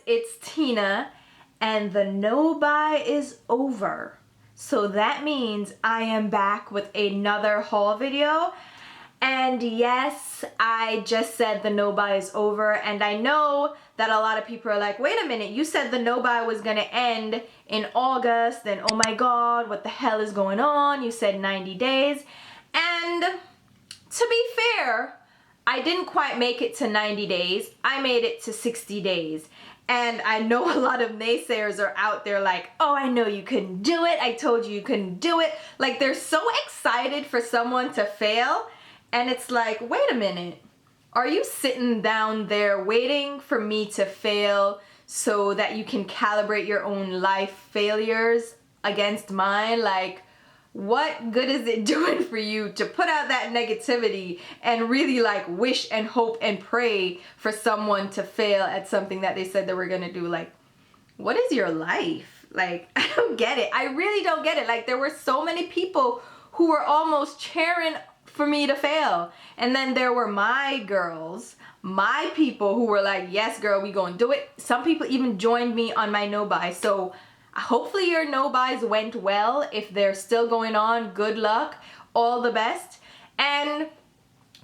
it's Tina, and the no buy is over. So that means I am back with another haul video. And yes, I just said the no buy is over, and I know that a lot of people are like, wait a minute, you said the no buy was gonna end in August, and oh my god, what the hell is going on? You said 90 days. And to be fair, I didn't quite make it to 90 days. I made it to 60 days. And I know a lot of naysayers are out there like, oh, I know you couldn't do it. I told you you couldn't do it. Like, they're so excited for someone to fail. And it's like, wait a minute. Are you sitting down there waiting for me to fail so that you can calibrate your own life failures against mine? Like, what good is it doing for you to put out that negativity and really like wish and hope and pray for someone to fail at something that they said they were gonna do? Like, what is your life? Like, I don't get it. I really don't get it. Like, there were so many people who were almost cheering for me to fail. And then there were my girls, my people who were like, yes girl, we gonna do it. Some people even joined me on my no buy. So hopefully your no buys went well. If they're still going on, good luck, all the best. And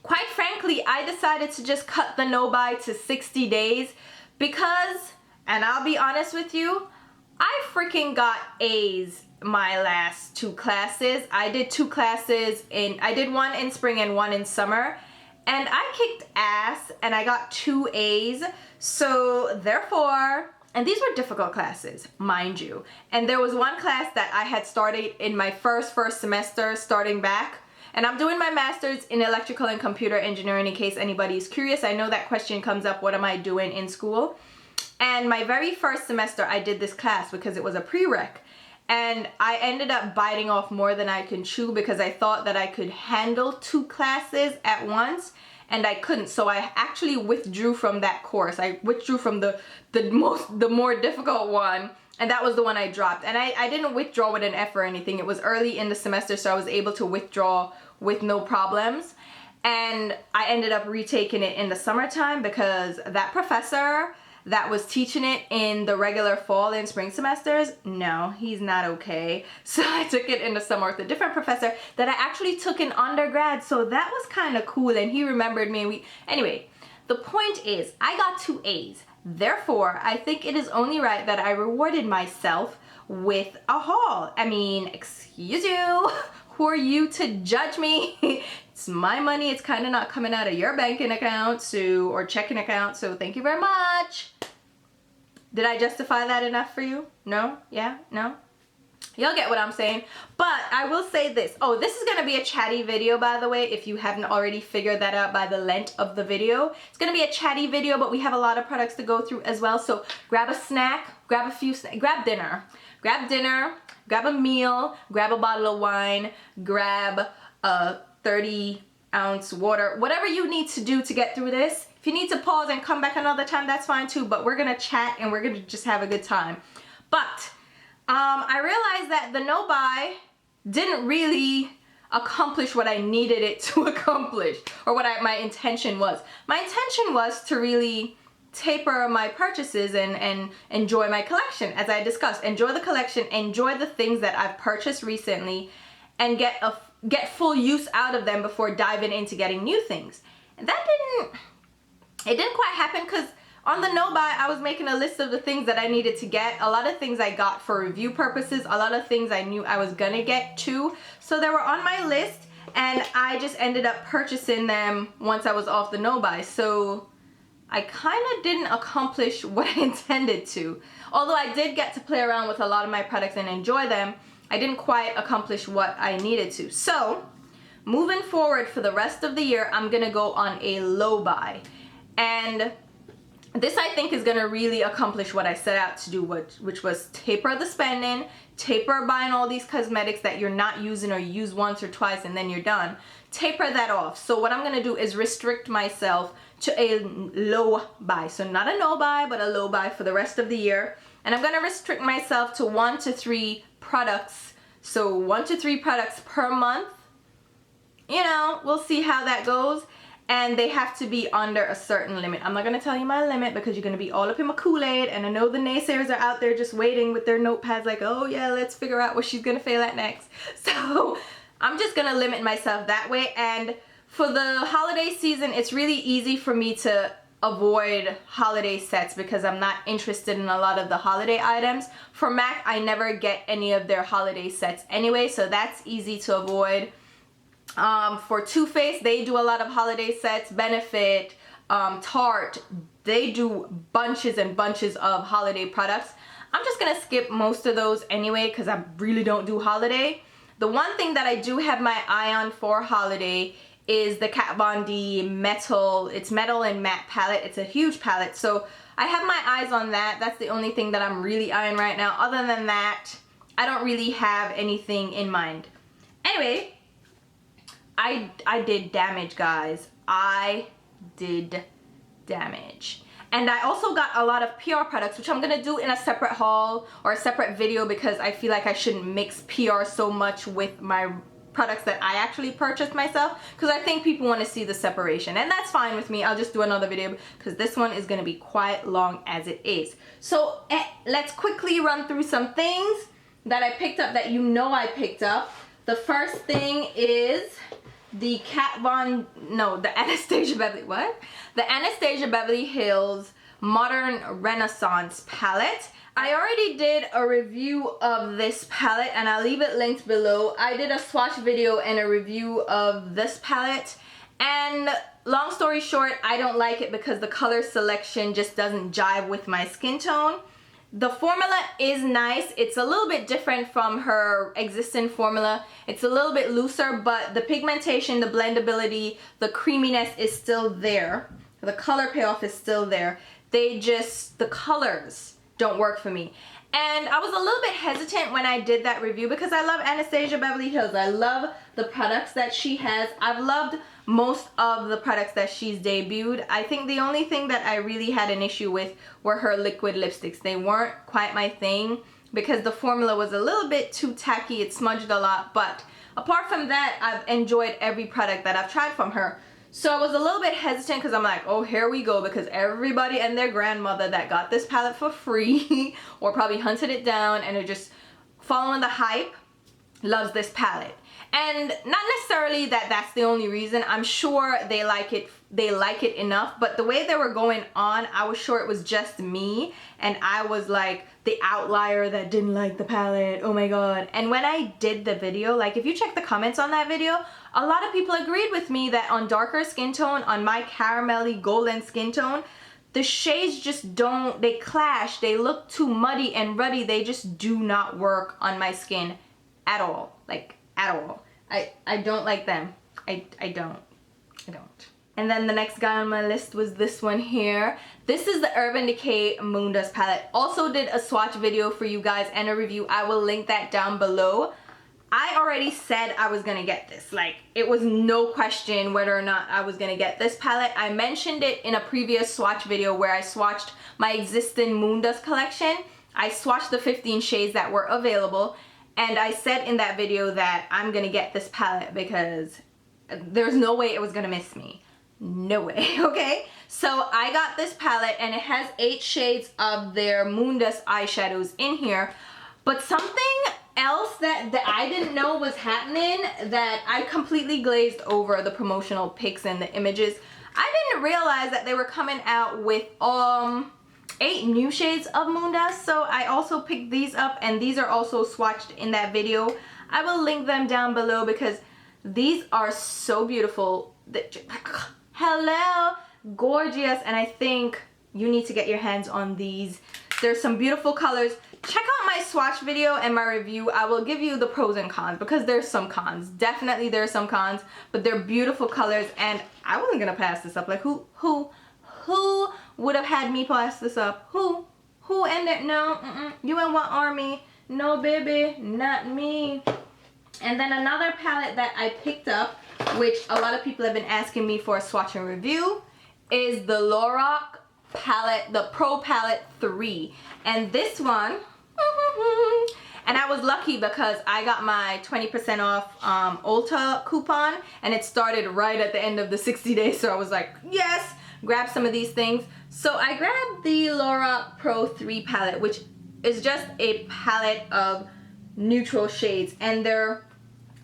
quite frankly, I decided to just cut the no buy to 60 days because, and I'll be honest with you, I freaking got A's my last 2 classes. I did 2 classes I did one in spring and one in summer, and I kicked ass and I got 2 A's. So therefore, and these were difficult classes, mind you. And there was one class that I had started in my first semester, starting back. And I'm doing my master's in electrical and computer engineering, in case anybody's curious. I know that question comes up, what am I doing in school? And my very first semester, I did this class because it was a prereq. And I ended up biting off more than I can chew because I thought that I could handle 2 classes at once, and I couldn't. So I actually withdrew from that course. I withdrew from the more difficult one, and that was the one I dropped. And I didn't withdraw with an F or anything. It was early in the semester, so I was able to withdraw with no problems. And I ended up retaking it in the summertime because that professor that was teaching it in the regular fall and spring semesters, no, he's not okay. So I took it in the summer with a different professor that I actually took in undergrad. So that was kind of cool, and he remembered me. Anyway, the point is, I got 2 A's. Therefore, I think it is only right that I rewarded myself with a haul. I mean, excuse you, who are you to judge me? It's my money. It's kind of not coming out of your banking account, or checking account, so thank you very much. Did I justify that enough for you? No? Yeah? No? You'll get what I'm saying. But I will say this. Oh, this is going to be a chatty video, by the way, if you haven't already figured that out by the length of the video. It's going to be a chatty video, but we have a lot of products to go through as well. So grab a snack, grab a few snacks, grab dinner. Grab dinner, grab a meal, grab a bottle of wine, grab a 30-ounce water, whatever you need to do to get through this. If you need to pause and come back another time, that's fine too, but we're gonna chat and we're gonna just have a good time. But I realized that the no buy didn't really accomplish what I needed it to accomplish, or what my intention was. My intention was to really taper my purchases and enjoy my collection, as I discussed. Enjoy the collection, enjoy the things that I've purchased recently, and get full use out of them before diving into getting new things. And that didn't quite happen, because on the no buy, I was making a list of the things that I needed to get. A lot of things I got for review purposes, a lot of things I knew I was gonna get too. So they were on my list, and I just ended up purchasing them once I was off the no buy. So I kind of didn't accomplish what I intended to. Although I did get to play around with a lot of my products and enjoy them, I didn't quite accomplish what I needed to. So moving forward for the rest of the year, I'm gonna go on a low buy. And this, I think, is gonna really accomplish what I set out to do, which was taper the spending, taper buying all these cosmetics that you're not using, or you use once or twice and then you're done. Taper that off. So what I'm gonna do is restrict myself to a low buy. So not a no buy, but a low buy for the rest of the year. And I'm gonna restrict myself to 1 to 3 products. So 1 to 3 products per month. You know, we'll see how that goes. and they have to be under a certain limit. I'm not gonna tell you my limit because you're gonna be all up in my Kool-Aid, and I know the naysayers are out there just waiting with their notepads like, oh yeah, let's figure out what she's gonna fail at next. So I'm just gonna limit myself that way. And for the holiday season, it's really easy for me to avoid holiday sets because I'm not interested in a lot of the holiday items. For MAC, I never get any of their holiday sets anyway, so that's easy to avoid. For Too Faced, they do a lot of holiday sets. Benefit, Tarte, they do bunches and bunches of holiday products. I'm just gonna skip most of those anyway because I really don't do holiday. The one thing that I do have my eye on for holiday is the Kat Von D metal. It's metal and matte palette. It's a huge palette, so I have my eyes on that. That's the only thing that I'm really eyeing right now. Other than that, I don't really have anything in mind. Anyway, I did damage, guys. I did damage. And I also got a lot of PR products, which I'm gonna do in a separate haul or a separate video because I feel like I shouldn't mix PR so much with my products that I actually purchased myself, because I think people want to see the separation, and that's fine with me. I'll just do another video because this one is gonna be quite long as it is. So let's quickly run through some things that I picked up that you know I picked up. The first thing is the Anastasia Beverly, the Anastasia Beverly Hills Modern Renaissance palette. I already did a review of this palette and I'll leave it linked below. I did a swatch video and a review of this palette, and long story short, I don't like it because the color selection just doesn't jive with my skin tone. The formula is nice. It's a little bit different from her existing formula. It's a little bit looser, but the pigmentation, the blendability, the creaminess is still there. The color payoff is still there. The colors don't work for me. And I was a little bit hesitant when I did that review because I love Anastasia Beverly Hills. I love the products that she has. I've loved most of the products that she's debuted. I think the only thing that I really had an issue with were her liquid lipsticks. They weren't quite my thing because the formula was a little bit too tacky. It smudged a lot, but apart from that, I've enjoyed every product that I've tried from her. So I was a little bit hesitant because I'm like, oh, here we go, because everybody and their grandmother that got this palette for free or probably hunted it down and are just following the hype loves this palette. And not necessarily that that's the only reason. I'm sure they like it enough, but the way they were going on, I was sure it was just me and I was like the outlier that didn't like the palette. Oh my god. And when I did the video, like if you check the comments on that video, a lot of people agreed with me that on darker skin tone, on my caramelly golden skin tone, the shades just don't, they clash, they look too muddy and ruddy. They just do not work on my skin at all, like at all. I don't like them. I don't. And then the next guy on my list was this one here. This is the Urban Decay Moondust palette. Also did a swatch video for you guys and a review. I will link that down below. I already said I was gonna get this. Like, it was no question whether or not I was gonna get this palette. I mentioned it in a previous swatch video where I swatched my existing Moondust collection. I swatched the 15 shades that were available, and I said in that video that I'm gonna get this palette because there's no way it was gonna miss me. No way, okay? So I got this palette and it has 8 shades of their Moondust eyeshadows in here, but something else that I didn't know was happening that I completely glazed over the promotional pics and the images. I didn't realize that they were coming out with 8 new shades of Moondust, so I also picked these up, and these are also swatched in that video. I will link them down below because these are so beautiful. Hello, gorgeous, and I think you need to get your hands on these. There's some beautiful colors. Check out my swatch video and my review. I will give you the pros and cons because there's some cons. Definitely there's some cons, but they're beautiful colors, and I wasn't gonna pass this up. Like who would have had me pass this up? Who ended? No, you in what army? No, baby, not me. And then another palette that I picked up, which a lot of people have been asking me for a swatch and review, is the Lorac palette, the Pro Palette 3. And this one, And I was lucky because I got my 20% off Ulta coupon, and it started right at the end of the 60 days. So I was like, yes, grab some of these things. So I grabbed the Lorac Pro 3 palette, which is just a palette of neutral shades, and they're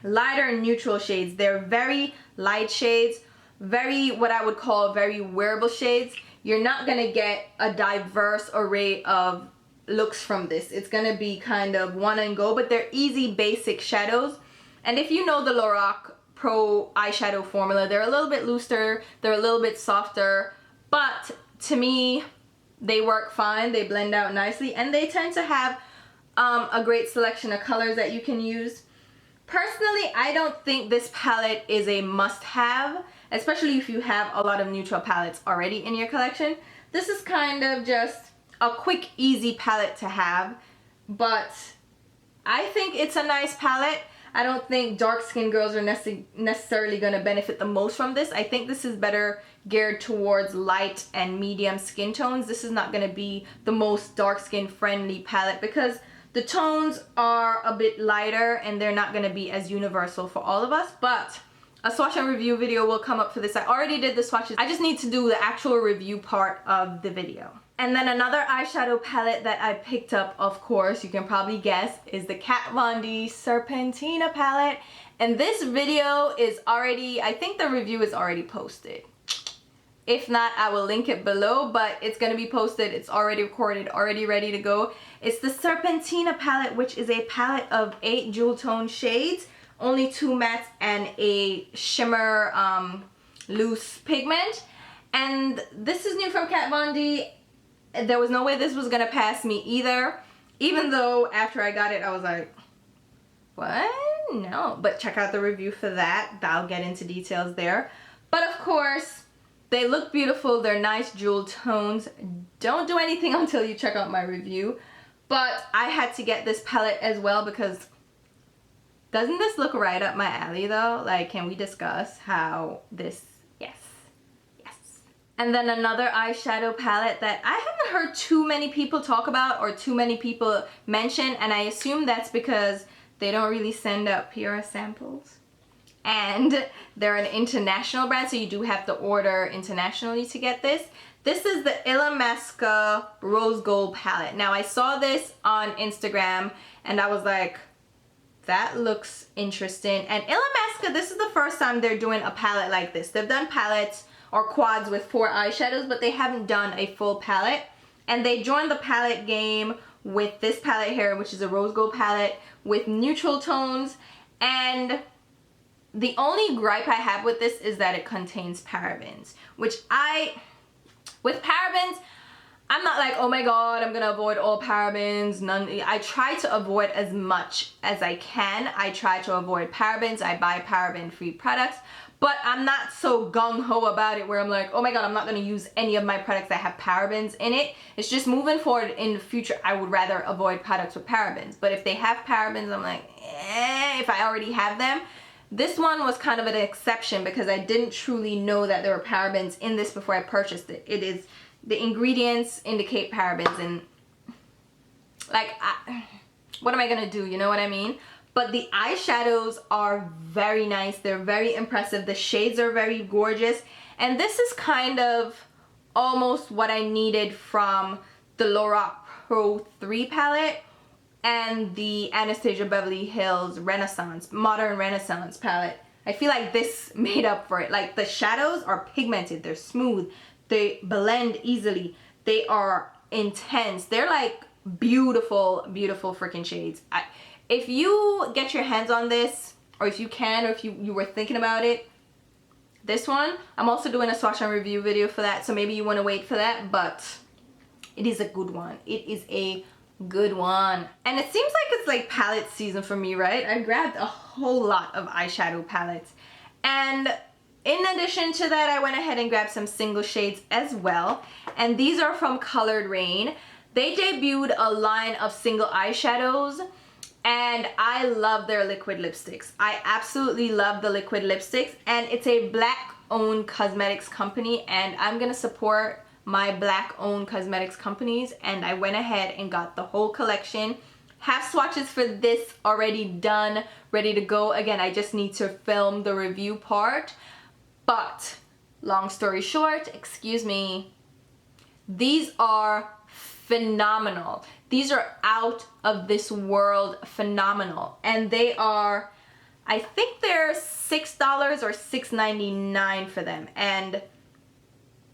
lighter neutral shades. They're very light shades, very what I would call very wearable shades. You're not gonna get a diverse array of looks from this. It's gonna be kind of one and go, but they're easy basic shadows. And if you know the Lorac Pro eyeshadow formula, they're a little bit looser, they're a little bit softer, but to me they work fine. They blend out nicely, and they tend to have a great selection of colors that you can use. Personally, I don't think this palette is a must-have, especially if you have a lot of neutral palettes already in your collection. This is kind of just a quick, easy palette to have, but I think it's a nice palette. I don't think dark-skinned girls are necessarily going to benefit the most from this. I think this is better geared towards light and medium skin tones. This is not going to be the most dark-skin friendly palette because the tones are a bit lighter and they're not going to be as universal for all of us, but a swatch and review video will come up for this. I already did the swatches. I just need to do the actual review part of the video. And then another eyeshadow palette that I picked up, of course, you can probably guess, is the Kat Von D Serpentina palette. And this video is already, I think the review is already posted. If not, I will link it below, but it's going to be posted. It's already recorded, already ready to go. It's the Serpentina palette, which is a palette of 8 jewel tone shades, only 2 mattes and a shimmer loose pigment. And this is new from Kat Von D. There was no way this was going to pass me either, even though after I got it, I was like, what? No. But check out the review for that. I'll get into details there. But of course, they look beautiful. They're nice jewel tones. Don't do anything until you check out my review. But I had to get this palette as well because doesn't this look right up my alley though? Like, can we discuss how this, yes. And then another eyeshadow palette that I haven't heard too many people talk about or too many people mention, and I assume that's because they don't really send out PR samples. And they're an international brand, so you do have to order internationally to get this. This is the Illamasqua Rose Gold palette. Now I saw this on Instagram and I was like, that looks interesting. And Illamasqua, this is the first time they're doing a palette like this. They've done palettes or quads with 4 eyeshadows, but they haven't done a full palette. And they joined the palette game with this palette here, which is a rose gold palette with neutral tones. And the only gripe I have with this is that it contains parabens, which with parabens, I'm not like, oh my god, I'm gonna avoid all parabens. None. I try to avoid as much as I can. I try to avoid parabens. I buy paraben-free products, but I'm not so gung-ho about it where I'm like, oh my god, I'm not gonna use any of my products that have parabens in it. It's just moving forward in the future, I would rather avoid products with parabens. But if they have parabens, I'm like, if I already have them. This one was kind of an exception because I didn't truly know that there were parabens in this before I purchased it. It is, the ingredients indicate parabens, and like, what am I gonna do? You know what I mean? But the eyeshadows are very nice. They're very impressive. The shades are very gorgeous. And this is kind of almost what I needed from the Lorac Pro 3 palette and the Anastasia Beverly Hills Modern Renaissance palette. I feel like this made up for it. Like, the shadows are pigmented, they're smooth, they blend easily, they are intense, they're like beautiful, beautiful freaking shades. If you get your hands on this, or if you can, or if you were thinking about it, this one, I'm also doing a swatch and review video for that, so maybe you want to wait for that, but it is a good one. It is a good one. And it seems like it's like palette season for me, right? I grabbed a whole lot of eyeshadow palettes, and in addition to that, I went ahead and grabbed some single shades as well, and these are from Colored Rain. They debuted a line of single eyeshadows, and I love their liquid lipsticks. I absolutely love the liquid lipsticks, and it's a black owned cosmetics company, and I'm gonna support my black owned cosmetics companies, and I went ahead and got the whole collection. Have swatches for this already done, ready to go. Again, I just need to film the review part. But long story short, excuse me, these are phenomenal. These are out of this world phenomenal. And they are, I think they're $6 or $6.99 for them. And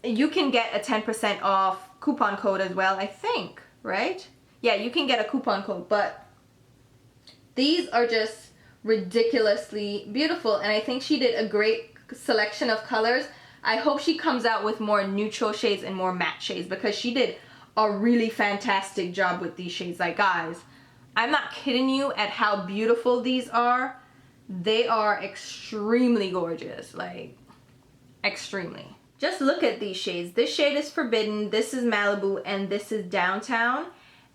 you can get a 10% off coupon code as well, I think, right? Yeah, you can get a coupon code, but these are just ridiculously beautiful. And I think she did a great selection of colors. I hope she comes out with more neutral shades and more matte shades, because she did a really fantastic job with these shades. Like, guys, I'm not kidding you at how beautiful these are. They are extremely gorgeous, like extremely. Just look at these shades. This shade is Forbidden, this is Malibu, and this is Downtown.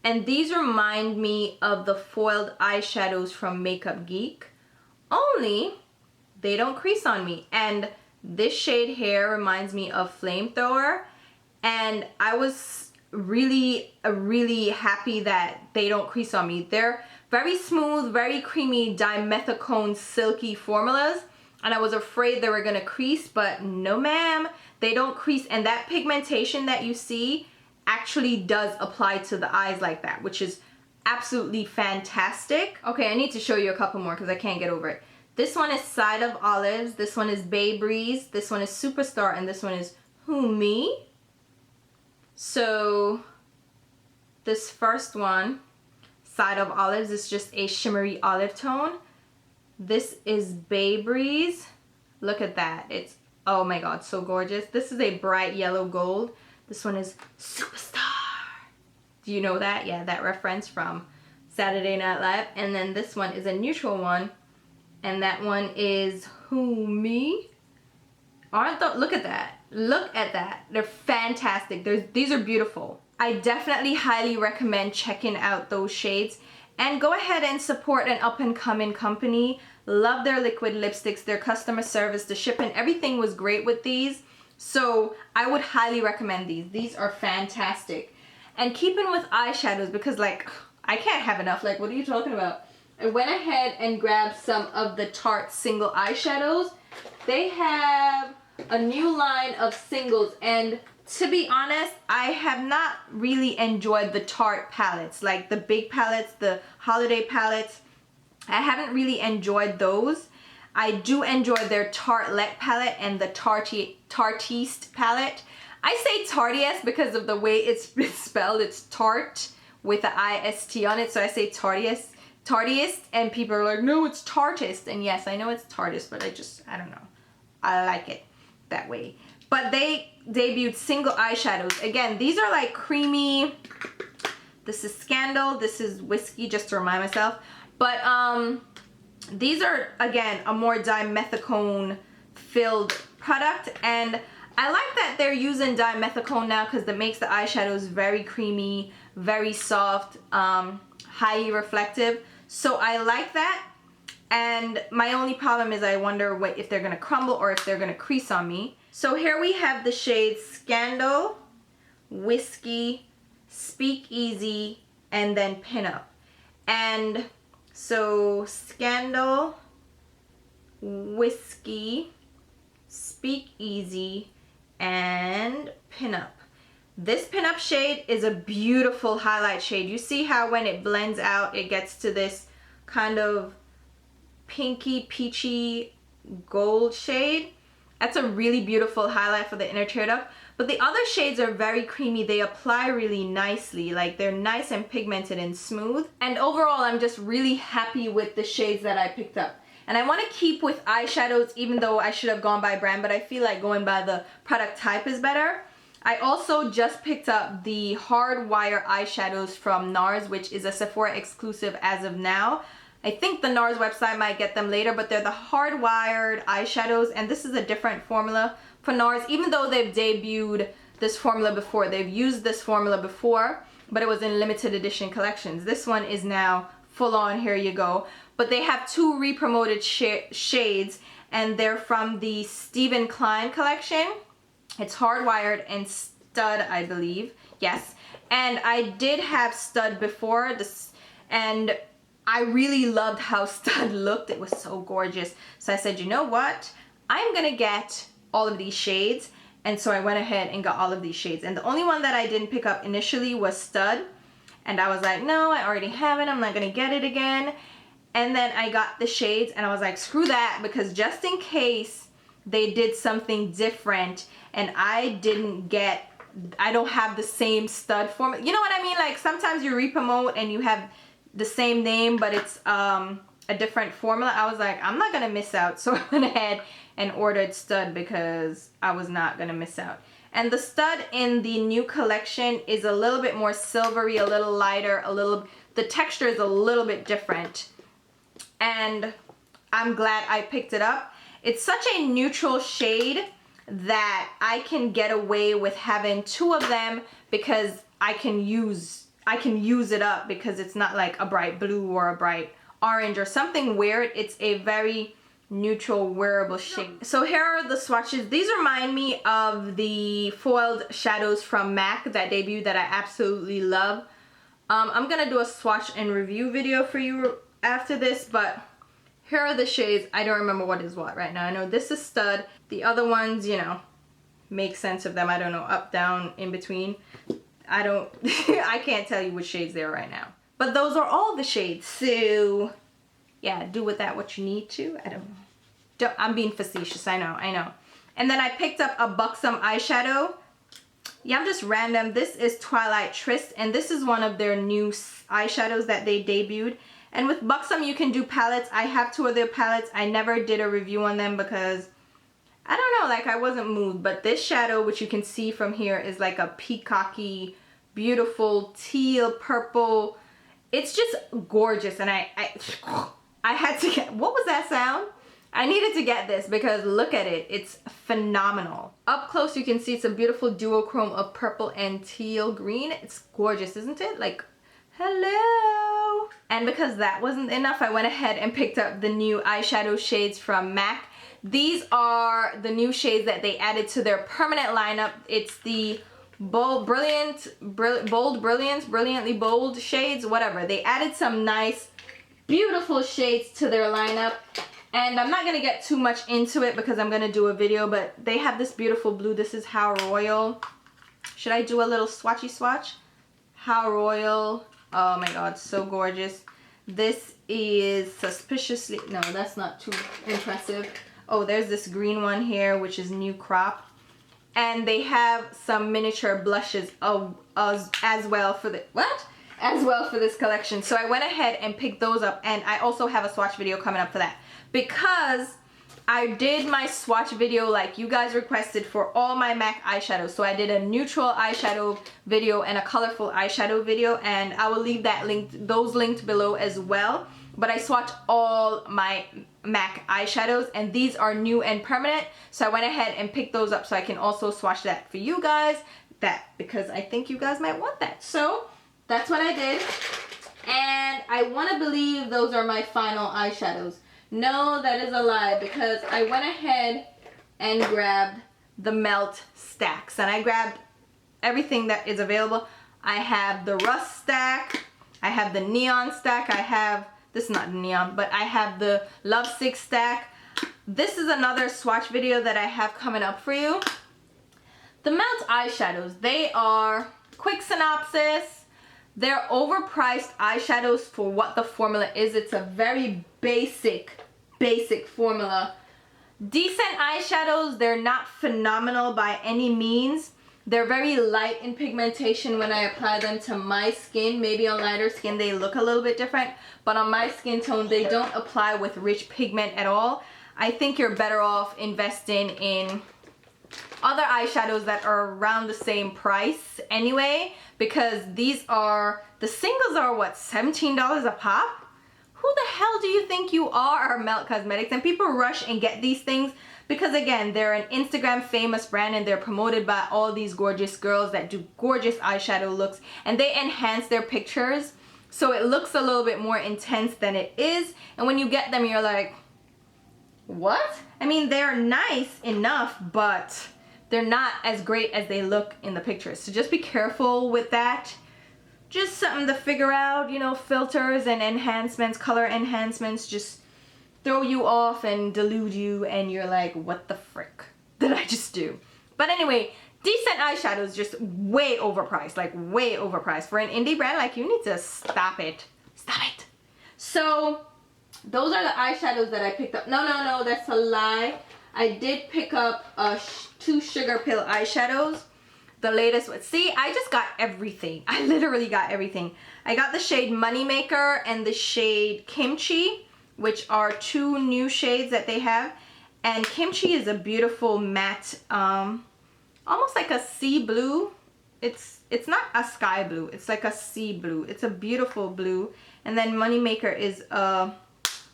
And these remind me of the foiled eyeshadows from Makeup Geek, only they don't crease on me. And this shade here reminds me of Flamethrower, and I was really happy that they don't crease on me. They're very smooth, very creamy, dimethicone, silky formulas, and I was afraid they were gonna crease, but no ma'am, they don't crease. And that pigmentation that you see actually does apply to the eyes like that, which is absolutely fantastic. Okay, I need to show you a couple more because I can't get over it. This one is Side of Olives, this one is Bay Breeze, this one is Superstar, and this one is Who Me? So this first one, Side of Olives, is just a shimmery olive tone. This is Bay Breeze. Look at that. It's, oh my god, so gorgeous. This is a bright yellow gold. This one is Superstar. Do you know that? Yeah, that reference from Saturday Night Live. And then this one is a neutral one. And that one is Who Me? Look at that. Look at that. They're fantastic. These are beautiful. I definitely highly recommend checking out those shades. And go ahead and support an up-and-coming company. Love their liquid lipsticks, their customer service, the shipping. Everything was great with these. So I would highly recommend these. These are fantastic. And keeping with eyeshadows, because like, I can't have enough. Like, what are you talking about? I went ahead and grabbed some of the Tarte single eyeshadows. They have a new line of singles, and to be honest, I have not really enjoyed the Tarte palettes, like the big palettes, the holiday palettes. I haven't really enjoyed those. I do enjoy their Tartelette palette and the Tartiste palette. I say Tartiest because of the way it's spelled. It's Tarte with the I-S-T on it, so I say Tartiest, and people are like, no, it's Tartist. And yes, I know it's Tartist, but I don't know. I like it that way. But they debuted single eyeshadows. Again, these are like creamy. This is Scandal. This is Whiskey, just to remind myself. But these are, again, a more dimethicone filled product. And I like that they're using dimethicone now because that makes the eyeshadows very creamy, very soft, highly reflective. So I like that. And my only problem is I wonder if they're going to crumble or if they're going to crease on me. So here we have the shades Scandal, Whiskey, Speak Easy, and then Pin Up. And so Scandal, Whiskey, Speak Easy, and Pin Up. This Pin Up shade is a beautiful highlight shade. You see how when it blends out, it gets to this kind of pinky, peachy gold shade. That's a really beautiful highlight for the inner tear duct. But the other shades are very creamy. They apply really nicely. Like, they're nice and pigmented and smooth. And overall, I'm just really happy with the shades that I picked up. And I want to keep with eyeshadows, even though I should have gone by brand, but I feel like going by the product type is better. I also just picked up the Hardwire eyeshadows from NARS, which is a Sephora exclusive as of now. I think the NARS website might get them later, but they're the hard-wired eyeshadows, and this is a different formula for NARS. Even though they've debuted this formula before, they've used this formula before, but it was in limited edition collections. This one is now full on, here you go. But they have two re-promoted shades, and they're from the Stephen Klein collection. It's Hardwired and Stud, I believe. Yes. And I did have Stud before, and I really loved how Stud looked. It was so gorgeous. So I said, you know what? I'm gonna get all of these shades. And so I went ahead and got all of these shades. And the only one that I didn't pick up initially was Stud. And I was like, no, I already have it. I'm not gonna get it again. And then I got the shades and I was like, screw that, because just in case they did something different and I don't have the same Stud formula. You know what I mean? Like sometimes you re-promote and you have the same name, but it's a different formula. I was like, I'm not gonna miss out. So I went ahead and ordered Stud because I was not gonna miss out. And the Stud in the new collection is a little bit more silvery, a little lighter, the texture is a little bit different. And I'm glad I picked it up. It's such a neutral shade that I can get away with having 2 of them because I can use it up, because it's not like a bright blue or a bright orange or something weird. It's a very neutral wearable shade. So here are the swatches. These remind me of the foiled shadows from MAC that debuted that I absolutely love. I'm gonna do a swatch and review video for you after this, but here are the shades. I don't remember what is what right now. I know this is Stud. The other ones, you know, make sense of them. I don't know, up, down, in between. I can't tell you which shades they are right now. But those are all the shades. So yeah, do with that what you need to. I don't know. I'm being facetious, I know. And then I picked up a Buxom eyeshadow. Yeah, I'm just random. This is Twilight Tryst, and this is one of their new eyeshadows that they debuted. And with Buxom, you can do palettes. I have 2 of their palettes. I never did a review on them because, I don't know, like I wasn't moved. But this shadow, which you can see from here, is like a peacocky, beautiful teal purple. It's just gorgeous. And I had to get, what was that sound? I needed to get this because look at it. It's phenomenal. Up close, you can see it's a beautiful duochrome of purple and teal green. It's gorgeous, isn't it? Like, hello. And because that wasn't enough, I went ahead and picked up the new eyeshadow shades from MAC. These are the new shades that they added to their permanent lineup. It's the brilliantly bold shades, whatever. They added some nice, beautiful shades to their lineup. And I'm not going to get too much into it because I'm going to do a video, but they have this beautiful blue. This is How Royal. Should I do a little swatchy swatch? How Royal. Oh my god, so gorgeous. This is Suspiciously, no, that's not too impressive. Oh, there's this green one here, which is New Crop. And they have some miniature blushes as well for the, as well for this collection. So I went ahead and picked those up, and I also have a swatch video coming up for that. Because I did my swatch video like you guys requested for all my MAC eyeshadows. So I did a neutral eyeshadow video and a colorful eyeshadow video, and I will leave that those linked below as well. But I swatched all my MAC eyeshadows, and these are new and permanent. So I went ahead and picked those up so I can also swatch that for you guys, because I think you guys might want that. So that's what I did, and I want to believe those are my final eyeshadows. No, that is a lie, because I went ahead and grabbed the melt stacks, and I grabbed everything that is available. I have the Rust stack, I have the Neon stack, I have, this is not neon, but I have the Lovesick stack. This is another swatch video that I have coming up for you. The melt eyeshadows, they are, quick synopsis, they're overpriced eyeshadows for what the formula is. It's a very basic formula. Decent eyeshadows, they're not phenomenal by any means. They're very light in pigmentation when I apply them to my skin. Maybe on lighter skin they look a little bit different, but on my skin tone they don't apply with rich pigment at all. I think you're better off investing in other eyeshadows that are around the same price anyway, because these are, the singles are what, $17 a pop? Who the hell do you think you are, Melt Cosmetics? And people rush and get these things because, again, they're an Instagram famous brand and they're promoted by all these gorgeous girls that do gorgeous eyeshadow looks, and they enhance their pictures so it looks a little bit more intense than it is. And when you get them, you're like, what? I mean, they're nice enough, but they're not as great as they look in the pictures. So just be careful with that. just something to figure out, you know, filters and enhancements, color enhancements just throw you off and delude you and you're like, what the frick did I just do? But anyway, decent eyeshadows, just way overpriced, like way overpriced. For an indie brand, like, you need to stop it. Stop it. So those are the eyeshadows that I picked up. No, that's a lie. I did pick up 2 Sugarpill eyeshadows. The latest one. See, I just got everything. I literally got everything. I got the shade Moneymaker and the shade Kimchi, which are 2 new shades that they have. And Kimchi is a beautiful matte, almost like a sea blue. It's not a sky blue. It's like a sea blue. It's a beautiful blue. And then Moneymaker is a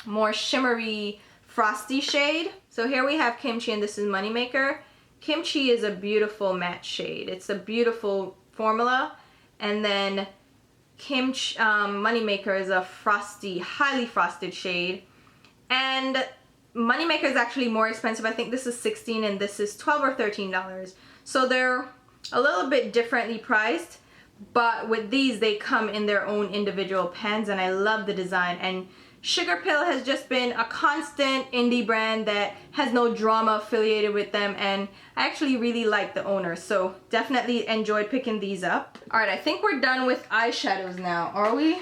more shimmery, frosty shade. So here we have Kimchi and this is Moneymaker. Kimchi is a beautiful matte shade. It's a beautiful formula. And then Kimchi, Moneymaker is a frosty, highly frosted shade. And Moneymaker is actually more expensive. I think this is $16 and this is $12 or $13. So they're a little bit differently priced. But with these, they come in their own individual pans and I love the design. And Sugarpill has just been a constant indie brand that has no drama affiliated with them, and I actually really like the owner, so definitely enjoyed picking these up. Alright, I think we're done with eyeshadows now, are we?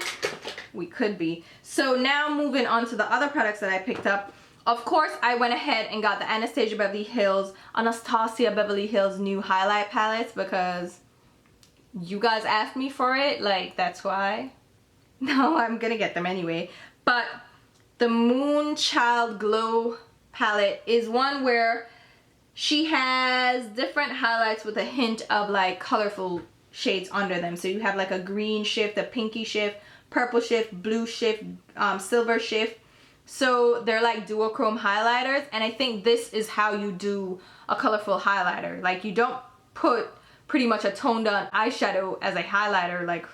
We could be. So now moving on to the other products that I picked up. Of course, I went ahead and got the Anastasia Beverly Hills new highlight palettes because you guys asked me for it, like, that's why. No, I'm gonna get them anyway. But the Moonchild Glow palette is one where she has different highlights with a hint of like colorful shades under them. So you have like a green shift, a pinky shift, purple shift, blue shift, silver shift. So they're like duochrome highlighters, and I think this is how you do a colorful highlighter. Like, you don't put pretty much a toned down eyeshadow as a highlighter. Like,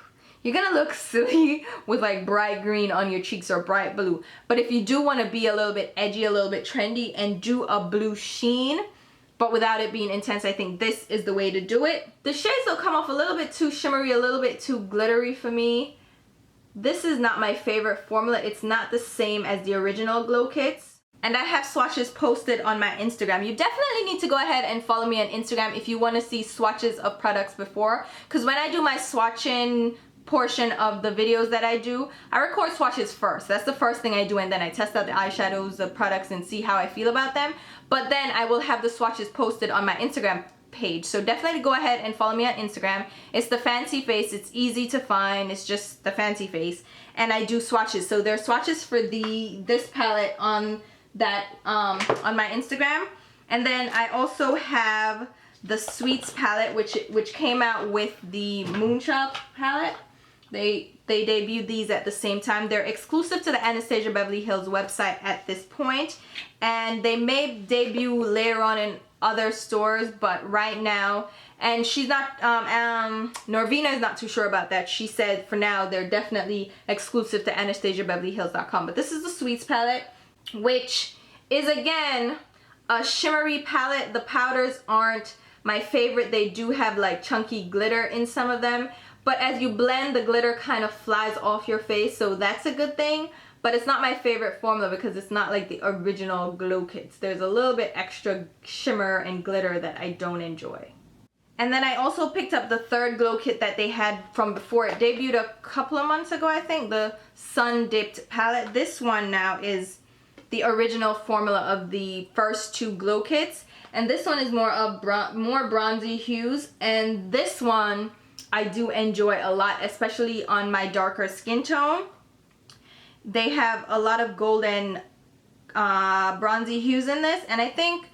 you're gonna look silly with like bright green on your cheeks or bright blue. But if you do want to be a little bit edgy, a little bit trendy, and do a blue sheen, but without it being intense, I think this is the way to do it. The shades will come off a little bit too shimmery, a little bit too glittery for me. This is not my favorite formula. It's not the same as the original glow kits. And I have swatches posted on my Instagram. You definitely need to go ahead and follow me on Instagram if you want to see swatches of products before. Because when I do my swatching portion of the videos that I do, I record swatches first. That's the first thing I do, and then I test out the eyeshadows, the products, and see how I feel about them. But then I will have the swatches posted on my Instagram page. So definitely go ahead and follow me on Instagram. It's the Fancy Face. It's easy to find. It's just the Fancy Face. And I do swatches. So there are swatches for this palette on that on my Instagram. And then I also have the Sweets palette, which came out with the Moonchild palette. They debuted these at the same time. They're exclusive to the Anastasia Beverly Hills website at this point, and they may debut later on in other stores, but right now, and she's not, Norvina is not too sure about that. She said for now they're definitely exclusive to AnastasiaBeverlyHills.com. But this is the Sweets palette, which is again a shimmery palette. The powders aren't my favorite. They do have like chunky glitter in some of them, but as you blend, the glitter kind of flies off your face, so that's a good thing. But it's not my favorite formula because it's not like the original glow kits. There's a little bit extra shimmer and glitter that I don't enjoy. And then I also picked up the third glow kit that they had from before. It debuted a couple of months ago, I think, the Sun Dipped palette. This one now is the original formula of the first 2 glow kits. And this one is more of more bronzy hues. And this one I do enjoy a lot, especially on my darker skin tone. They have a lot of golden bronzy hues in this, and I think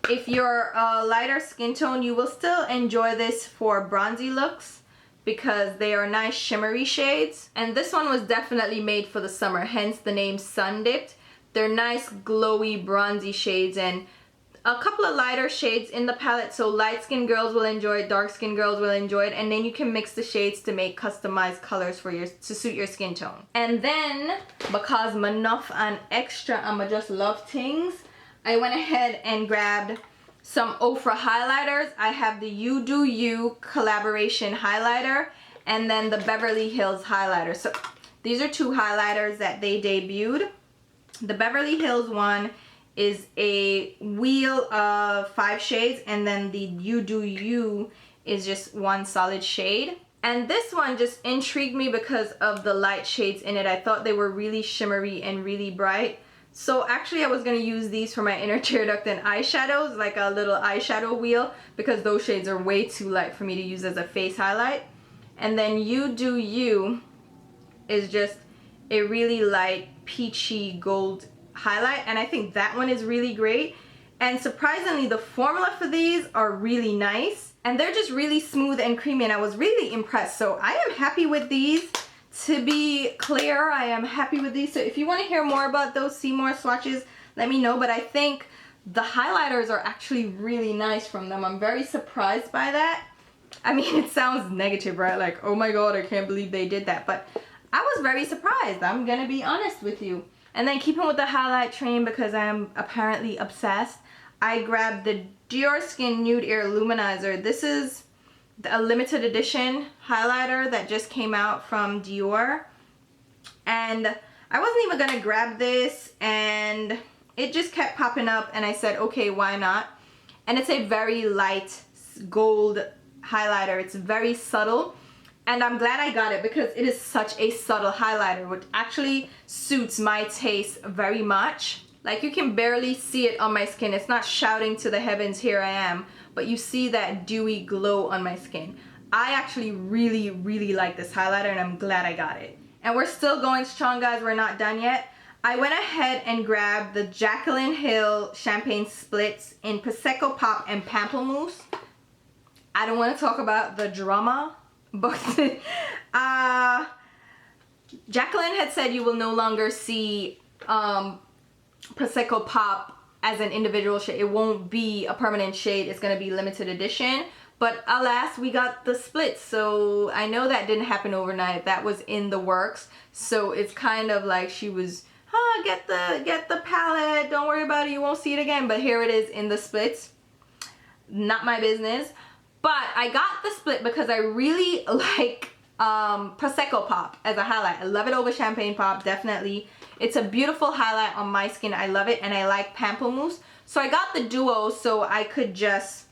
if you're a lighter skin tone, you will still enjoy this for bronzy looks because they are nice shimmery shades. And this one was definitely made for the summer, hence the name Sun Dipped. They're nice glowy bronzy shades and a couple of lighter shades in the palette, so light skin girls will enjoy it, dark skin girls will enjoy it, and then you can mix the shades to make customized colors for to suit your skin tone. And then because I'm enough and extra, I'ma just love things, I went ahead and grabbed some Ofra highlighters. I have the You Do You collaboration highlighter, and then the Beverly Hills highlighter. So these are two highlighters that they debuted. The Beverly Hills one is a wheel of 5 shades, and then the You Do You is just one solid shade. And this one just intrigued me because of the light shades in it. I thought they were really shimmery and really bright. So actually I was going to use these for my inner tear duct and eyeshadows, like a little eyeshadow wheel, because those shades are way too light for me to use as a face highlight. And then You Do You is just a really light peachy gold highlight, and I think that one is really great. And surprisingly, the formula for these are really nice, and they're just really smooth and creamy, and I was really impressed. So I am happy with these. To be clear, I am happy with these. So if you want to hear more about those, see more swatches, let me know. But I think the highlighters are actually really nice from them. I'm very surprised by that. I mean, it sounds negative, right? Like, oh my god, I can't believe they did that. But I was very surprised, I'm gonna be honest with you. And then keeping with the highlight train, because I'm apparently obsessed, I grabbed the Dior Skin Nude Air Luminizer. This is a limited edition highlighter that just came out from Dior. And I wasn't even gonna grab this, and it just kept popping up, and I said, okay, why not? And it's a very light gold highlighter. It's very subtle. And I'm glad I got it because it is such a subtle highlighter, which actually suits my taste very much. Like, you can barely see it on my skin. It's not shouting to the heavens, here I am, but you see that dewy glow on my skin. I actually really, really like this highlighter, and I'm glad I got it. And we're still going strong, guys. We're not done yet. I went ahead and grabbed the Jaclyn Hill Champagne Splits in Prosecco Pop and Pamplemousse. I don't want to talk about the drama, but Jaclyn had said you will no longer see Prosecco Pop as an individual shade. It won't be a permanent shade. It's going to be limited edition. But alas, we got the splits. So I know that didn't happen overnight. That was in the works. So it's kind of like she was, get the palette. Don't worry about it. You won't see it again. But here it is in the splits. Not my business. But I got the split because I really like Prosecco Pop as a highlight. I love it over Champagne Pop, definitely. It's a beautiful highlight on my skin. I love it, and I like Pamplemousse. So I got the duo so I could just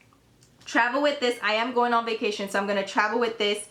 travel with this. I am going on vacation, so I'm going to travel with this.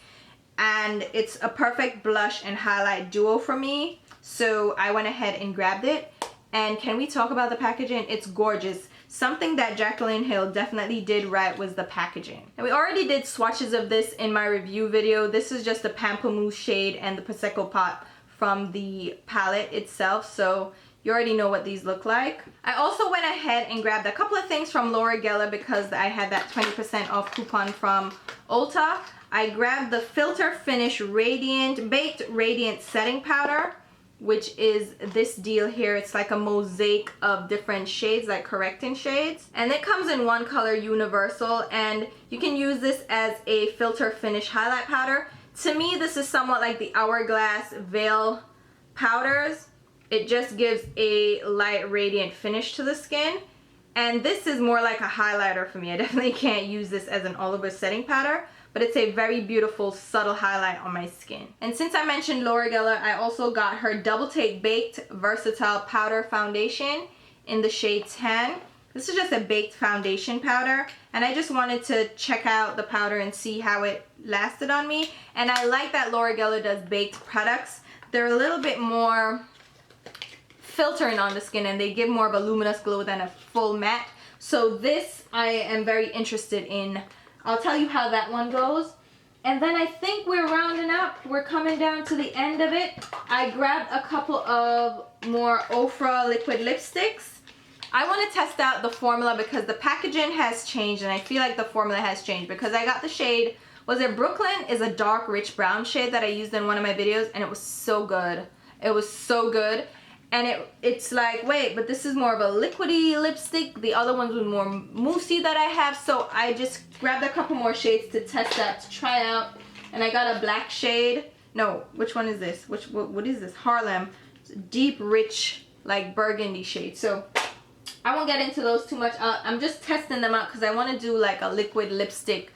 And it's a perfect blush and highlight duo for me. So I went ahead and grabbed it. And can we talk about the packaging? It's gorgeous. Something that Jaclyn Hill definitely did right was the packaging. And we already did swatches of this in my review video. This is just the Pamplemousse shade and the Prosecco Pop from the palette itself. So you already know what these look like. I also went ahead and grabbed a couple of things from Laura Geller because I had that 20% off coupon from Ulta. I grabbed the Filter Finish Baked Radiant Setting Powder, which is this deal here. It's like a mosaic of different shades, like correcting shades. And it comes in one color, universal, and you can use this as a filter finish highlight powder. To me, this is somewhat like the Hourglass Veil powders. It just gives a light radiant finish to the skin. And this is more like a highlighter for me. I definitely can't use this as an all-over setting powder, but it's a very beautiful subtle highlight on my skin. And since I mentioned Laura Geller, I also got her Double Take Baked Versatile Powder Foundation in the shade Tan. This is just a baked foundation powder, and I just wanted to check out the powder and see how it lasted on me. And I like that Laura Geller does baked products. They're a little bit more filtering on the skin, and they give more of a luminous glow than a full matte. So this I am very interested in. I'll tell you how that one goes. And then I think we're rounding up. We're coming down to the end of it. I grabbed a couple of more Ofra liquid lipsticks. I want to test out the formula because the packaging has changed, and I feel like the formula has changed because I got the shade, was it Brooklyn? Is a dark rich brown shade that I used in one of my videos, and it was so good. It was so good. And it's like, wait, but this is more of a liquidy lipstick. The other ones were more moussey that I have. So I just grabbed a couple more shades to test that, to try out. And I got a black shade. No, which one is this? What is this? Harlem. It's a deep, rich, like burgundy shade. So I won't get into those too much. I'm just testing them out because I want to do like a liquid lipstick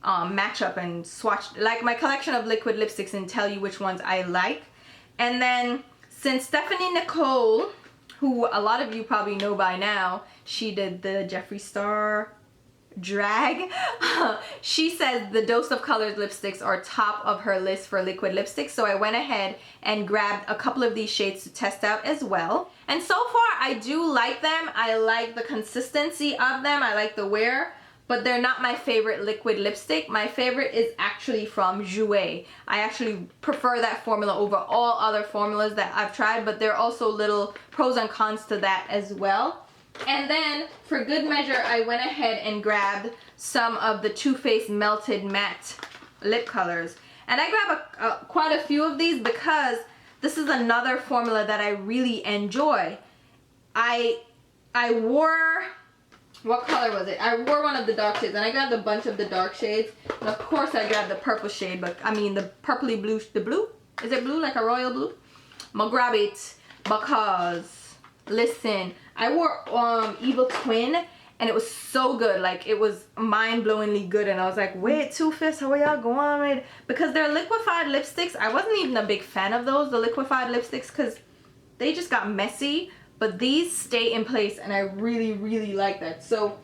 match up and swatch like my collection of liquid lipsticks and tell you which ones I like. And then since Stephanie Nicole, who a lot of you probably know by now, she did the Jeffree Star drag. She says the Dose of Colors lipsticks are top of her list for liquid lipsticks, so I went ahead and grabbed a couple of these shades to test out as well. And so far I do like them. I like the consistency of them, I like the wear, but they're not my favorite liquid lipstick. My favorite is actually from Jouer. I actually prefer that formula over all other formulas that I've tried, but there are also little pros and cons to that as well. And then for good measure, I went ahead and grabbed some of the Too Faced Melted Matte lip colors. And I grabbed quite a few of these because this is another formula that I really enjoy. I wore, what color was it? I wore one of the dark shades, and I grabbed a bunch of the dark shades. And of course I grabbed the purple shade, but I mean the purpley blue, the blue? Is it blue, like a royal blue? I'm gonna grab it because, listen, I wore Evil Twin, and it was so good. Like, it was mind-blowingly good, and I was like, wait, Too Faced, how are y'all going with it? Because they're liquefied lipsticks. I wasn't even a big fan of those, the liquefied lipsticks, because they just got messy. But these stay in place, and I really, really like that. So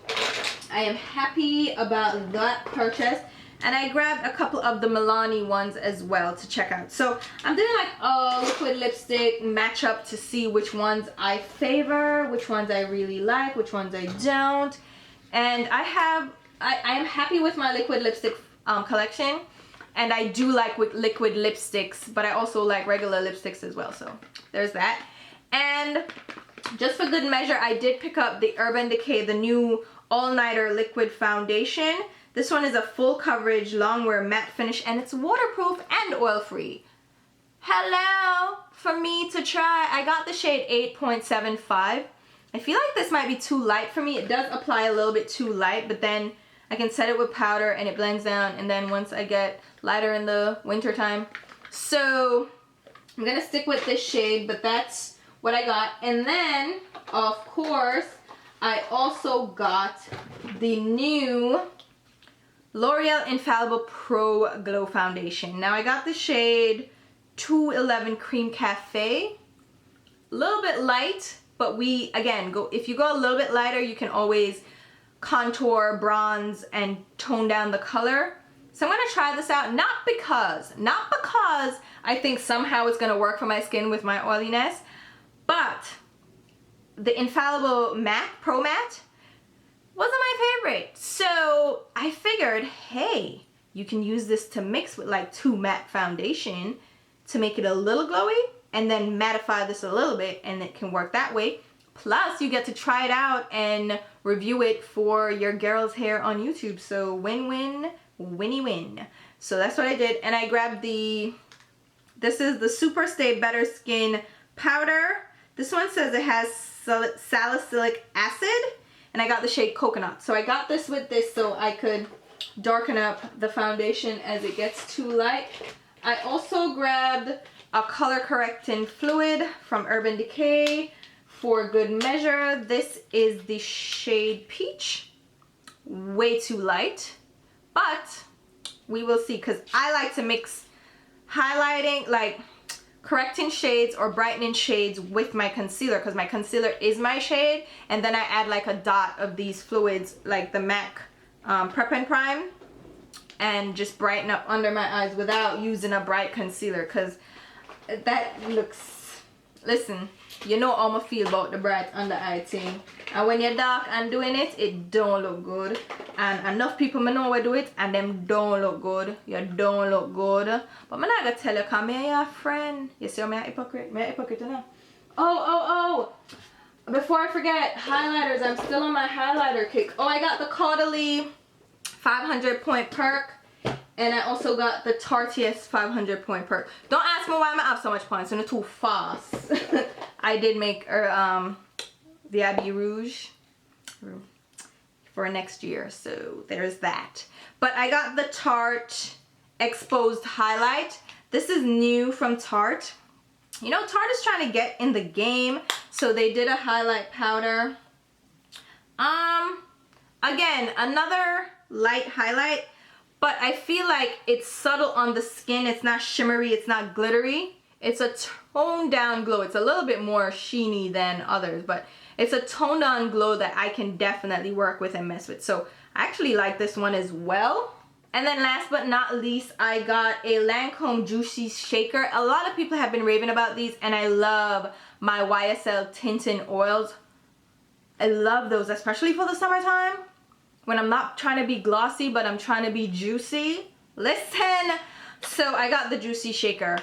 I am happy about that purchase. And I grabbed a couple of the Milani ones as well to check out. So I'm doing like a liquid lipstick matchup to see which ones I favor, which ones I really like, which ones I don't. And I am happy with my liquid lipstick collection. And I do like with liquid lipsticks, but I also like regular lipsticks as well. So there's that. And just for good measure, I did pick up the Urban Decay, the new All-Nighter Liquid Foundation. This one is a full coverage, long wear matte finish, and it's waterproof and oil free. Hello, for me to try. I got the shade 8.75. I feel like this might be too light for me. It does apply a little bit too light, but then I can set it with powder and it blends down, and then once I get lighter in the winter time. So I'm gonna stick with this shade, but that's what I got. And then, of course, I also got the new L'Oreal Infallible Pro Glow Foundation. Now I got the shade 211 Cream Cafe. A little bit light, but if you go a little bit lighter, you can always contour, bronze, and tone down the color. So I'm gonna try this out, not because I think somehow it's gonna work for my skin with my oiliness, but the Infallible Matte, Pro Matte, wasn't my favorite. So I figured, hey, you can use this to mix with like 2 matte foundation to make it a little glowy, and then mattify this a little bit, and it can work that way. Plus you get to try it out and review it for your girl's hair on YouTube. So win-win, winnie-win. So that's what I did. And I grabbed this is the Super Stay Better Skin powder. This one says it has salicylic acid, and I got the shade Coconut. So I got this with this so I could darken up the foundation as it gets too light. I also grabbed a color correcting fluid from Urban Decay for good measure. This is the shade Peach. Way too light, but we will see, because I like to mix highlighting, like correcting shades or brightening shades with my concealer, because my concealer is my shade, and then I add like a dot of these fluids like the MAC Prep and Prime, and just brighten up under my eyes without using a bright concealer, because that looks, listen, you know how I feel about the bright under eye thing, and when you're dark and doing it, it don't look good. And enough people me know we do it and them don't look good. You don't look good. But I'm not gonna tell you, because I'm your friend. You see how I'm a hypocrite? I'm a hypocrite now. Oh. Before I forget, highlighters. I'm still on my highlighter kick. Oh, I got the Caudalie 500 point perk. And I also got the Tarteist 500 point perk. Don't ask me why I have so much points. I'm too fast. I did make the Abbey Rouge for next year, so there's that. But I got the Tarte Exposed Highlight. This is new from Tarte. You know, Tarte is trying to get in the game, so they did a highlight powder. Again, another light highlight, but I feel like it's subtle on the skin. It's not shimmery, it's not glittery. It's a toned down glow. It's a little bit more sheeny than others, but it's a toned down glow that I can definitely work with and mess with. So I actually like this one as well. And then last but not least, I got a Lancome Juicy Shaker. A lot of people have been raving about these, and I love my YSL tinting oils. I love those, especially for the summertime, when I'm not trying to be glossy, but I'm trying to be juicy. Listen, so I got the Juicy Shaker.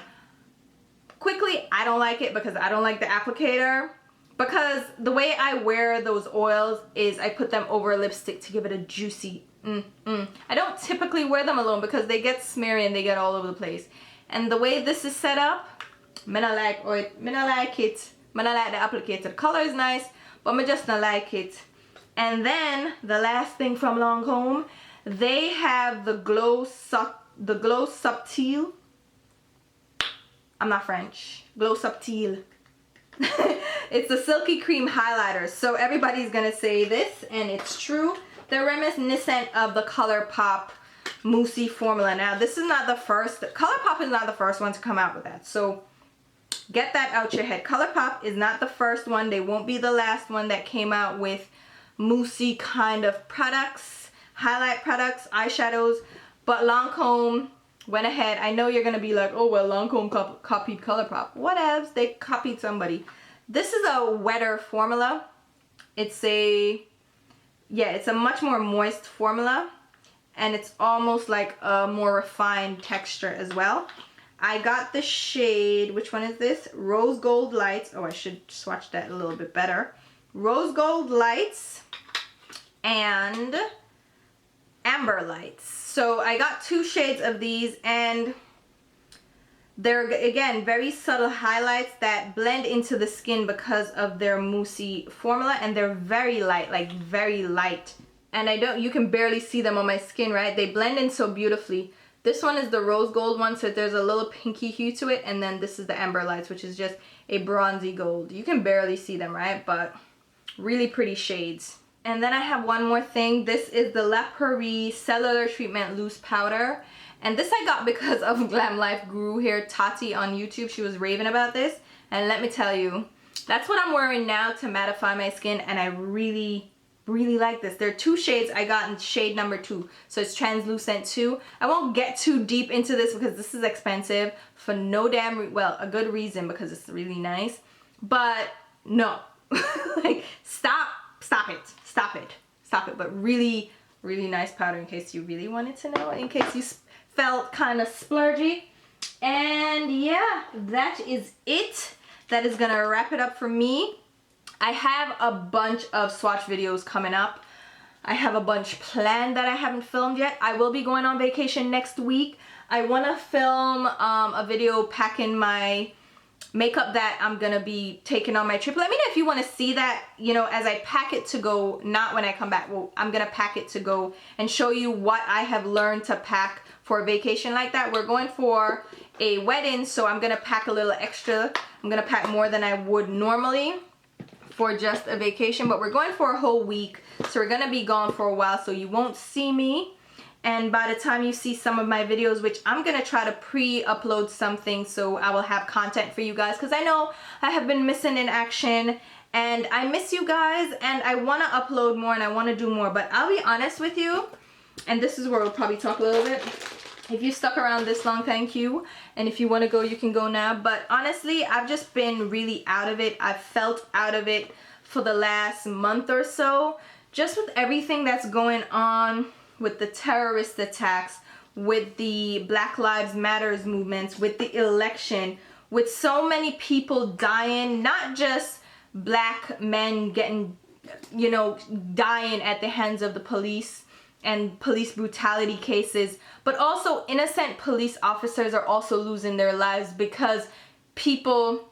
Quickly, I don't like it because I don't like the applicator. Because the way I wear those oils is I put them over lipstick to give it a juicy I don't typically wear them alone because they get smeary and they get all over the place. And the way this is set up, I like it. I like the applicator. The color is nice, but I just don't like it. And then the last thing from Lancome, they have the Glow Subtil. I'm not French. Glow Subtil. It's a silky cream highlighter. So everybody's gonna say this, and it's true. They're reminiscent of the ColourPop Moussey formula. Now, this is not the first. ColourPop is not the first one to come out with that. So get that out your head. ColourPop is not the first one. They won't be the last one that came out with moussey kind of products, highlight products, eyeshadows. But Lancome went ahead. I know you're gonna be like, oh well, Lancome copied ColourPop. Whatevs, they copied somebody. This is a wetter formula. It's a much more moist formula, and it's almost like a more refined texture as well. I got the shade, which one is this? Rose Gold Lights. Oh, I should swatch that a little bit better. Rose Gold Lights and Amber Lights. So I got two shades of these, and they're, again, very subtle highlights that blend into the skin because of their moussey formula, and they're very light, like very light. And you can barely see them on my skin, right? They blend in so beautifully. This one is the rose gold one, so there's a little pinky hue to it, and then this is the Amber Lights, which is just a bronzy gold. You can barely see them, right? But really pretty shades. And then I have one more thing. This is the La Prairie Cellular Treatment Loose Powder. And this I got because of Glam Life Guru here, CHATTY on YouTube. She was raving about this. And let me tell you, that's what I'm wearing now to mattify my skin. And I really, really like this. There are two shades. I got in shade number 2. So it's translucent 2. I won't get too deep into this because this is expensive for no damn, well, a good reason, because it's really nice. But no, like stop it. But really, really nice powder, in case you really wanted to know, in case you felt kind of splurgy. And yeah, that is it. That is gonna wrap it up for me. I have a bunch of swatch videos coming up. I have a bunch planned that I haven't filmed yet. I will be going on vacation next week. I want to film a video packing my makeup that I'm gonna be taking on my trip. Let me know if you want to see that, you know, as I pack it to go, not when I come back. Well, I'm gonna pack it to go and show you what I have learned to pack for a vacation like that. We're going for a wedding, so I'm gonna pack a little extra. I'm gonna pack more than I would normally for just a vacation, but we're going for a whole week, so we're gonna be gone for a while, so you won't see me. And by the time you see some of my videos, which I'm gonna try to pre-upload something so I will have content for you guys, because I know I have been missing in action and I miss you guys, and I want to upload more and I want to do more. But I'll be honest with you, and this is where we'll probably talk a little bit. If you stuck around this long, thank you. And if you want to go, you can go now. But honestly, I've just been really out of it. I've felt out of it for the last month or so, just with everything that's going on, with the terrorist attacks, with the Black Lives Matters movements, with the election, with so many people dying, not just black men getting, you know, dying at the hands of the police and police brutality cases, but also innocent police officers are also losing their lives because people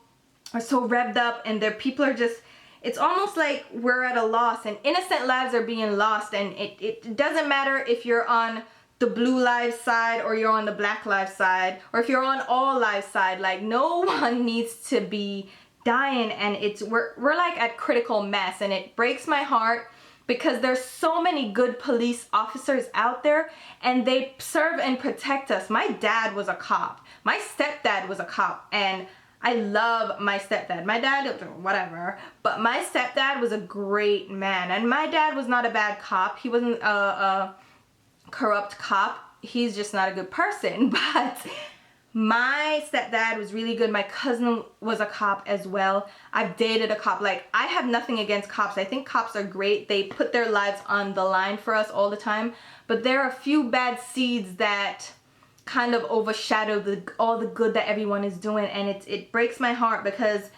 are so revved up, and people are just, it's almost like we're at a loss, and innocent lives are being lost. And it doesn't matter if you're on the blue lives side or you're on the black lives side, or if you're on all lives side. Like, no one needs to be dying, and we're like at critical mass, and it breaks my heart because there's so many good police officers out there and they serve and protect us. My dad was a cop. My stepdad was a cop, and I love my stepdad. My dad, whatever, but my stepdad was a great man, and my dad was not a bad cop. He wasn't a corrupt cop. He's just not a good person, but my stepdad was really good. My cousin was a cop as well. I've dated a cop. Like, I have nothing against cops. I think cops are great. They put their lives on the line for us all the time. But there are a few bad seeds that kind of overshadow all the good that everyone is doing. And it breaks my heart because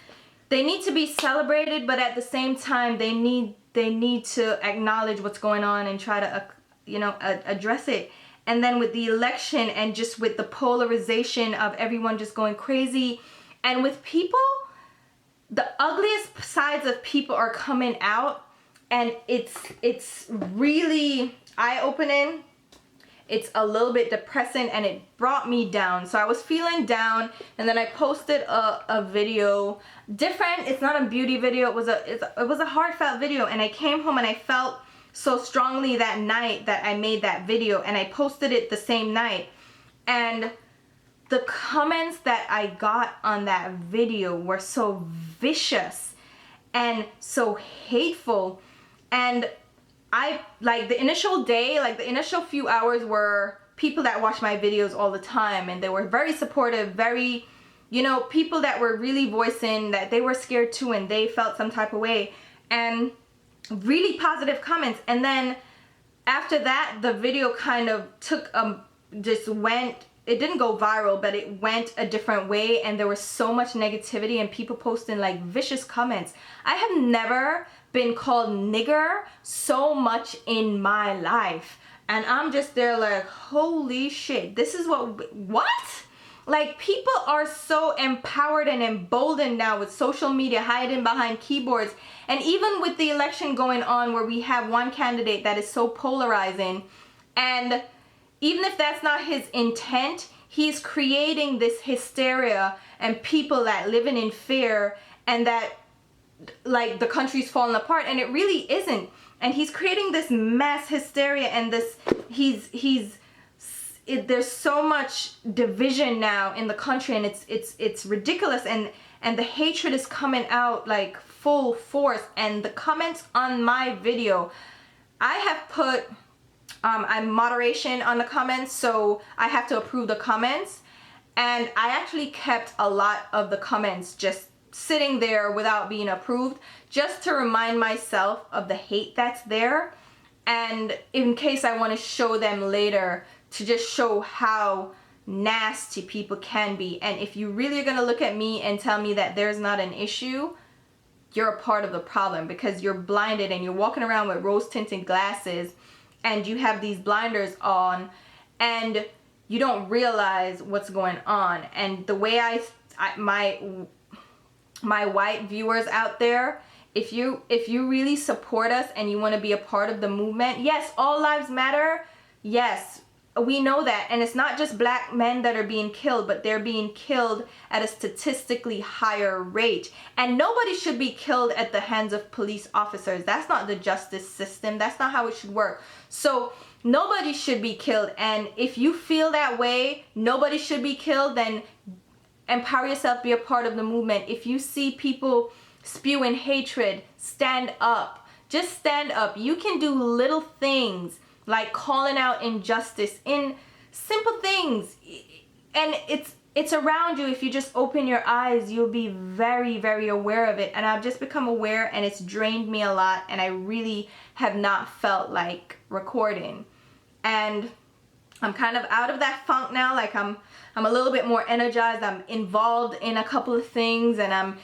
they need to be celebrated, but at the same time, they need to acknowledge what's going on and try to, address it. And then with the election and just with the polarization of everyone just going crazy, and with people, the ugliest sides of people are coming out, and it's really eye-opening. It's a little bit depressing, and it brought me down. So I was feeling down, and then I posted a video, different. It's not a beauty video. It was a heartfelt video, and I came home and I felt so strongly that night that I made that video, and I posted it the same night. And the comments that I got on that video were so vicious and so hateful. And like the initial day, like the initial few hours were people that watch my videos all the time, and they were very supportive, very, people that were really voicing that they were scared too and they felt some type of way, and really positive comments. And then after that, the video kind of it didn't go viral, but it went a different way, and there was so much negativity and people posting like vicious comments. I have never been called nigger so much in my life, and I'm just there like, holy shit, this is what? Like, people are so empowered and emboldened now with social media, hiding behind keyboards. And even with the election going on, where we have one candidate that is so polarizing, and even if that's not his intent, he's creating this hysteria and people that living in fear, and that like the country's falling apart, and it really isn't. And he's creating this mass hysteria, and there's so much division now in the country, and it's ridiculous, and the hatred is coming out like full force. And the comments on my video, I have put I'm moderation on the comments, so I have to approve the comments, and I actually kept a lot of the comments just sitting there without being approved, just to remind myself of the hate that's there, and in case I want to show them later, to just show how nasty people can be. And if you really are going to look at me and tell me that there's not an issue, you're a part of the problem, because you're blinded and you're walking around with rose tinted glasses, and you have these blinders on, and you don't realize what's going on. And the way my white viewers out there, if you really support us and you want to be a part of the movement, yes, all lives matter. Yes, we know that. And it's not just black men that are being killed, but they're being killed at a statistically higher rate. And nobody should be killed at the hands of police officers. That's not the justice system. That's not how it should work. So nobody should be killed. And if you feel that way, nobody should be killed, then empower yourself, be a part of the movement. If you see people spewing hatred, stand up. Just stand up. You can do little things like calling out injustice in simple things, and it's around you. If you just open your eyes, you'll be very, very aware of it. And I've just become aware, and it's drained me a lot, and I really have not felt like recording. And I'm kind of out of that funk now. Like, I'm a little bit more energized. I'm involved in a couple of things, and I'm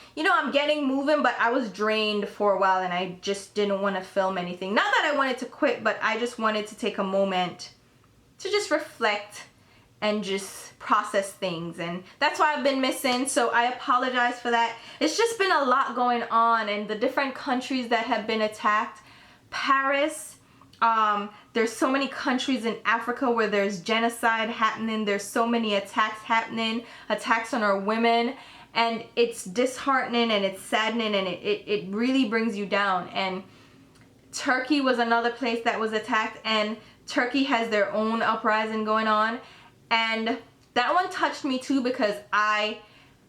getting moving, but I was drained for a while, and I just didn't want to film anything. Not that I wanted to quit, but I just wanted to take a moment to just reflect and just process things, and that's why I've been missing. So I apologize for that. It's just been a lot going on, and the different countries that have been attacked. Paris, there's so many countries in Africa where there's genocide happening. There's so many attacks happening, attacks on our women, and it's disheartening and it's saddening, and it really brings you down. And Turkey was another place that was attacked, and Turkey has their own uprising going on, and that one touched me too because I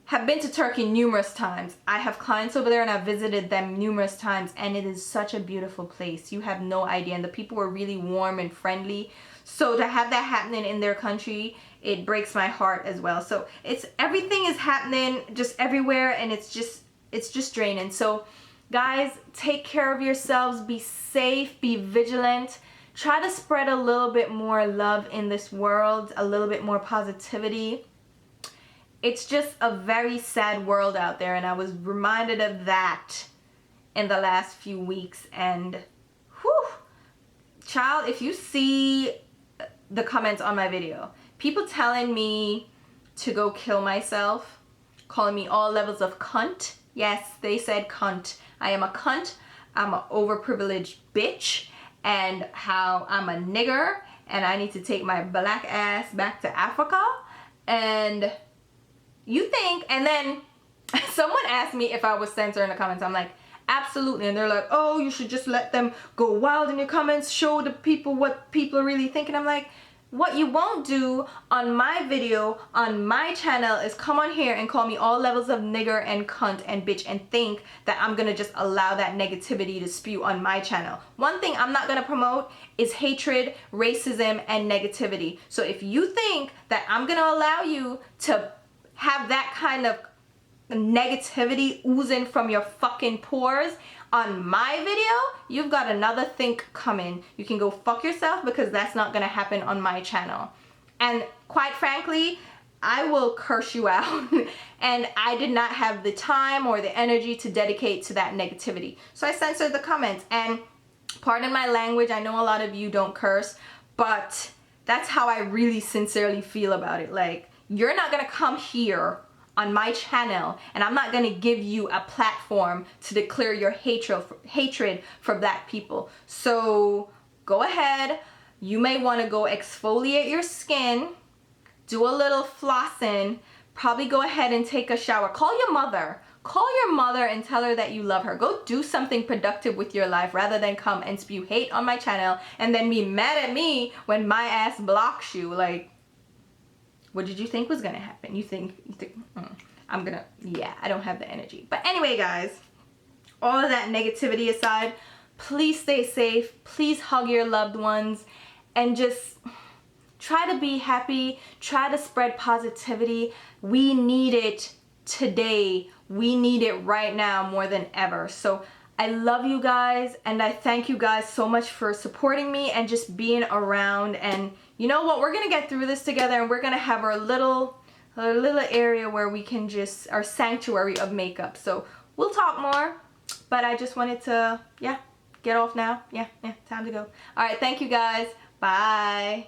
have been to Turkey numerous times. I have clients over there and I've visited them numerous times, and it is such a beautiful place. You have no idea, and the people were really warm and friendly. So to have that happening in their country, it breaks my heart as well. So it's, everything is happening just everywhere, and it's just draining. So guys, take care of yourselves, be safe, be vigilant. Try to spread a little bit more love in this world, a little bit more positivity. It's just a very sad world out there, and I was reminded of that in the last few weeks. And whew, child, if you see the comments on my video, people telling me to go kill myself, calling me all levels of cunt. Yes, they said cunt. I am a cunt. I'm an overprivileged bitch, and how I'm a nigger, and I need to take my black ass back to Africa. And you think, and then someone asked me if I was censoring the comments. I'm like, absolutely. And they're like, oh, you should just let them go wild in your comments, show the people what people are really thinking. I'm like, what you won't do on my video, on my channel, is come on here and call me all levels of nigger and cunt and bitch and think that I'm gonna just allow that negativity to spew on my channel. One thing I'm not gonna promote is hatred, racism, and negativity. So if you think that I'm gonna allow you to have that kind of negativity oozing from your fucking pores on my video, you've got another think coming. You can go fuck yourself, because that's not gonna happen on my channel. And quite frankly, I will curse you out. And I did not have the time or the energy to dedicate to that negativity. So I censored the comments, and pardon my language, I know a lot of you don't curse, but that's how I really sincerely feel about it. Like, you're not gonna come here on my channel, and I'm not gonna give you a platform to declare your hatred for black people. So go ahead. You may want to go exfoliate your skin, do a little flossing, probably go ahead and take a shower. Call your mother. Call your mother and tell her that you love her. Go do something productive with your life rather than come and spew hate on my channel and then be mad at me when my ass blocks you. Like, what did you think was gonna happen? You think I'm gonna, yeah, I don't have the energy. But anyway, guys, all of that negativity aside, please stay safe. Please hug your loved ones and just try to be happy. Try to spread positivity. We need it today. We need it right now more than ever. So I love you guys, and I thank you guys so much for supporting me and just being around. And you know what? We're gonna get through this together, and we're gonna have our little area where we can just, our sanctuary of makeup. So we'll talk more, but I just wanted to, yeah, get off now. Yeah, time to go. All right, thank you guys. Bye.